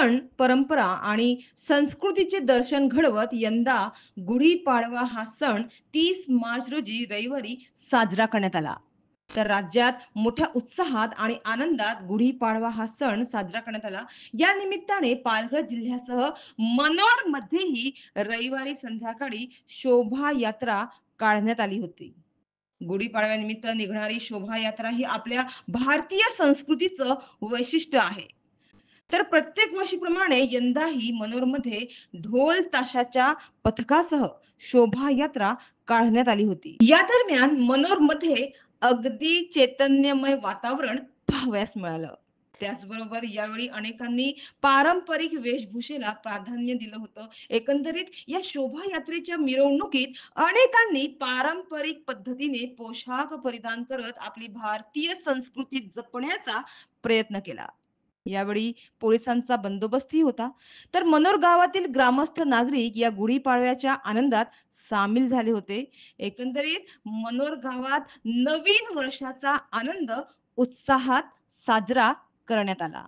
सण, परंपरा आणि संस्कृतीचे दर्शन घडवत यंदा गुढीपाडवा हा सण 30 मार्च रोजी रविवारी साजरा करण्यात आला. तर राज्यात मोठ्या उत्साहात आणि आनंदात गुढीपाडवा हा सण साजरा करण्यात आला. या निमित्ताने पालघर जिल्ह्यासह मनोरमध्येही रविवारी संध्याकाळी शोभायात्रा काढण्यात आली होती. गुढीपाडव्यानिमित्त निघणारी शोभायात्रा ही आपल्या भारतीय संस्कृतीचं वैशिष्ट्य आहे. तर प्रत्येक वर्षीप्रमाणे यंदाही मनोरमध्ये ढोल ताशाच्या पथकासह शोभायात्रा काढण्यात आली होती. या दरम्यान मनोरमध्ये अगदी चैतन्यमय वातावरण पाहावयास मिळालं. त्याचबरोबर यावेळी अनेकांनी पारंपरिक वेशभूषेला प्राधान्य दिलं होतं. एकंदरीत या शोभायात्रेच्या मिरवणुकीत अनेकांनी पारंपरिक पद्धतीने पोशाख परिधान करत आपली भारतीय संस्कृती जपण्याचा प्रयत्न केला. यावेळी पोलिसांचा बंदोबस्तही होता. तर मनोर गावातील ग्रामस्थ नागरिक या गुढीपाडव्याच्या आनंदात सामील झाले होते. एकंदरीत मनोर गावात नवीन वर्षाचा आनंद उत्साहात साजरा करण्यात आला.